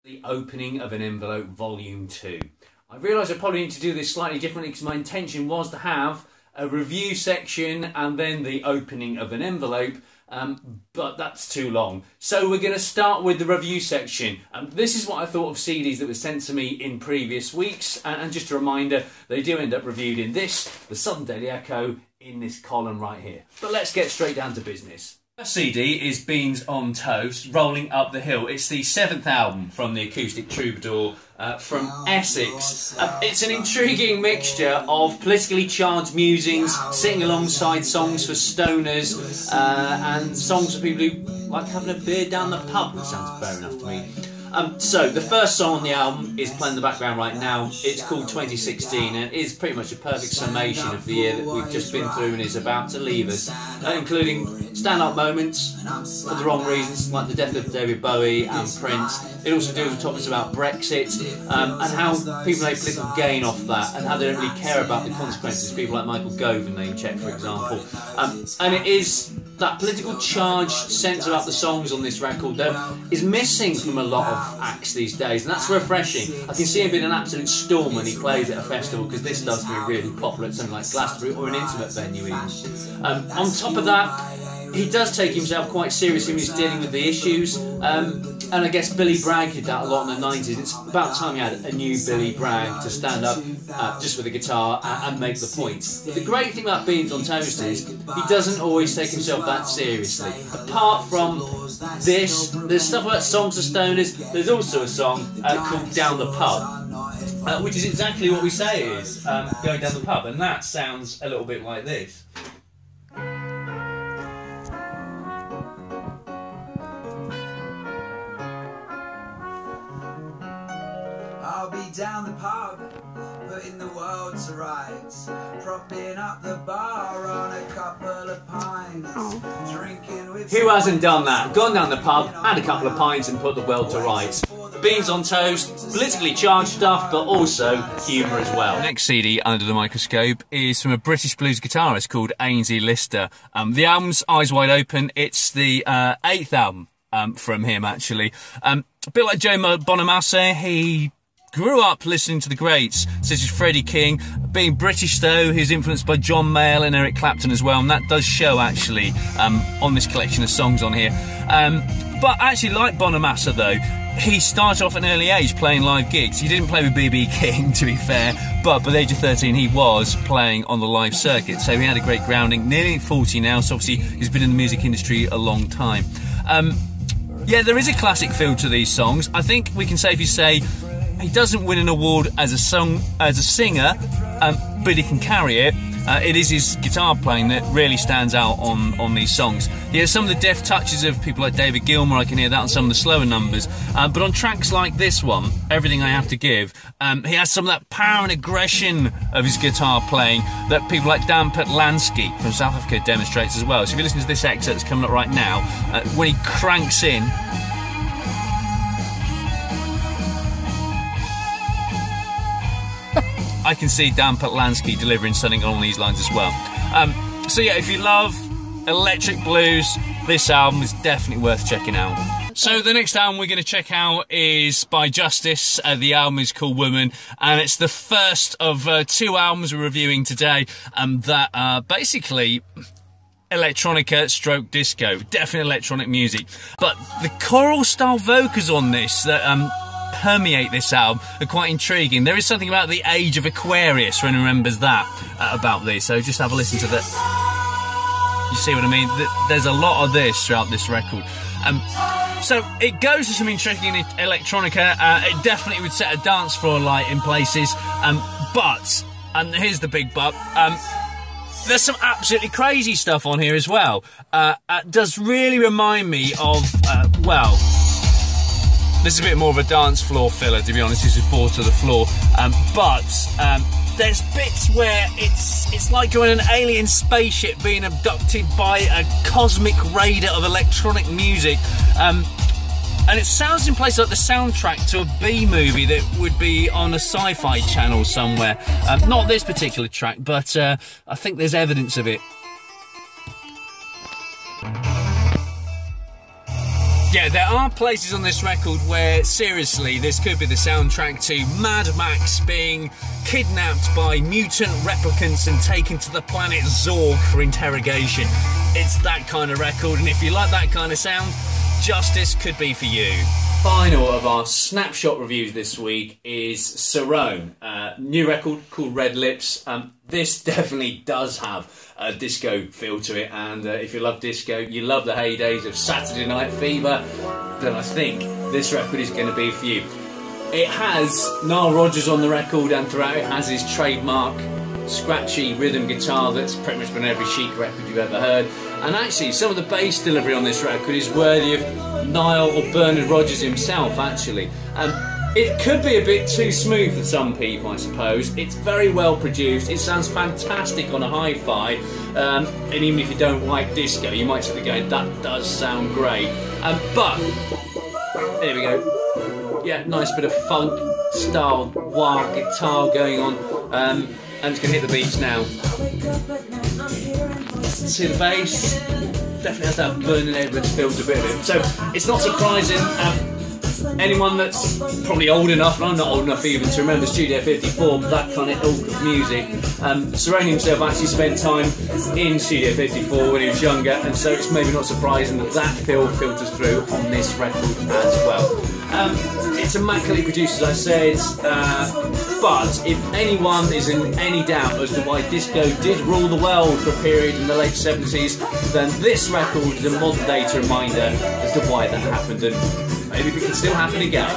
The Opening of an Envelope Volume 2. I realise I probably need to do this slightly differently because my intention was to have a review section and then the opening of an envelope, but that's too long. So we're going to start with the review section. This is what I thought of CDs that were sent to me in previous weeks, and just a reminder, they do end up reviewed in this, the Southern Daily Echo, in this column right here. But let's get straight down to business. The CD is Beans on Toast, Rolling Up the Hill. It's the 7th album from the Acoustic Troubadour from Essex. It's an intriguing mixture of politically charged musings, sitting alongside songs for stoners, and songs for people who like having a beer down the pub. That sounds fair enough to me. So, the first song on the album is playing in the background right now. It's called 2016 and it is pretty much a perfect summation of the year that we've just been through and is about to leave us, including stand-up moments for the wrong reasons, like the death of David Bowie and Prince. It also deals with topics about Brexit and how people make political gain off that and how they don't really care about the consequences. People like Michael Gove and name check, for example. And it is that political charged sense about the songs on this record that is missing from a lot of acts these days, and that's refreshing. I can see him being an absolute storm when he plays at a festival, because this does be really popular at something like Glastonbury or an intimate venue even. On top of that, he does take himself quite seriously when he's dealing with the issues, and I guess Billy Bragg did that a lot in the 90s. It's about time you had a new Billy Bragg to stand up just with a guitar and make the point. But the great thing about Beans on Toast is he doesn't always take himself that seriously. Apart from this, there's stuff about songs for stoners. There's also a song called Down the Pub, which is exactly what we say it is, going down the pub, and that sounds a little bit like this. I'll be down the pub, putting the world to rights, propping up the bar on a couple of pints, drinking with... Who hasn't done that? Gone down the pub, had a couple of pints and put the world to rights. Beans on Toast, politically charged stuff, but also humour as well. Next CD under the microscope is from a British blues guitarist called Ainsley Lister. The album's Eyes Wide Open. It's the 8th album from him, actually. A bit like Joe Bonamassa, he grew up listening to the greats, such as Freddie King. Being British, though, he's influenced by John Mayall and Eric Clapton as well, and that does show, actually, on this collection of songs on here. But actually, like Bonamassa, though, he started off at an early age playing live gigs. He didn't play with B.B. King, to be fair, but by the age of 13, he was playing on the live circuit, so he had a great grounding. Nearly 40 now, so obviously he's been in the music industry a long time. Yeah, there is a classic feel to these songs. I think we can safely say he doesn't win an award as a singer, but he can carry it. It is his guitar playing that really stands out on these songs. He has some of the deft touches of people like David Gilmour. I can hear that on some of the slower numbers. But on tracks like this one, Everything I Have to Give, he has some of that power and aggression of his guitar playing that people like Dan Patlansky from South Africa demonstrates as well. So if you listen to this excerpt that's coming up right now, when he cranks in, I can see Dan Patlansky delivering something along these lines as well. So yeah, if you love electric blues, this album is definitely worth checking out. So the next album we're going to check out is by Justice. The album is called Woman, and it's the first of 2 albums we're reviewing today that are basically electronica stroke disco, definitely electronic music. But the choral style vocals on this that permeate this album are quite intriguing. There is something about the age of Aquarius, when remembers that about this, so just have a listen to that. You see what I mean? There's a lot of this throughout this record. So it goes to some intriguing electronica. It definitely would set a dance floor light in places, but, and here's the big but, there's some absolutely crazy stuff on here as well. It does really remind me of, well, this is a bit more of a dance floor filler, to be honest. This is 4 to the floor, but there's bits where it's like you're in an alien spaceship being abducted by a cosmic raider of electronic music, and it sounds in places like the soundtrack to a B-movie that would be on a sci-fi channel somewhere. Not this particular track, but I think there's evidence of it. Yeah, there are places on this record where, seriously, this could be the soundtrack to Mad Max being kidnapped by mutant replicants and taken to the planet Zorg for interrogation. It's that kind of record, and if you like that kind of sound, Justice could be for you. Final of our snapshot reviews this week is Cerrone, new record called Red Lips. This definitely does have a disco feel to it, and if you love disco, you love the heydays of Saturday Night Fever, then I think this record is going to be for you. It has Nile Rodgers on the record, and throughout it has his trademark scratchy rhythm guitar that's pretty much been every Chic record you've ever heard. And actually, some of the bass delivery on this record is worthy of Nile or Bernard Rodgers himself, actually. It could be a bit too smooth for some people, I suppose. It's very well produced. It sounds fantastic on a hi-fi. And even if you don't like disco, you might sit there going, that does sound great. But, there we go. Yeah, nice bit of funk-style wah guitar going on. I'm just going to hit the beats now. See the bass? Definitely has that Vernon Edwards feel to a bit of it. So, it's not surprising. Anyone that's probably old enough, and I'm not old enough even to remember Studio 54, that kind of ilk of music. Cerrone himself actually spent time in Studio 54 when he was younger, and so it's maybe not surprising that that feel filters through on this record as well. It's immaculately produced, as I said, but if anyone is in any doubt as to why disco did rule the world for a period in the late 70s, then this record is a modern day reminder as to why that happened, and maybe it can still happen again.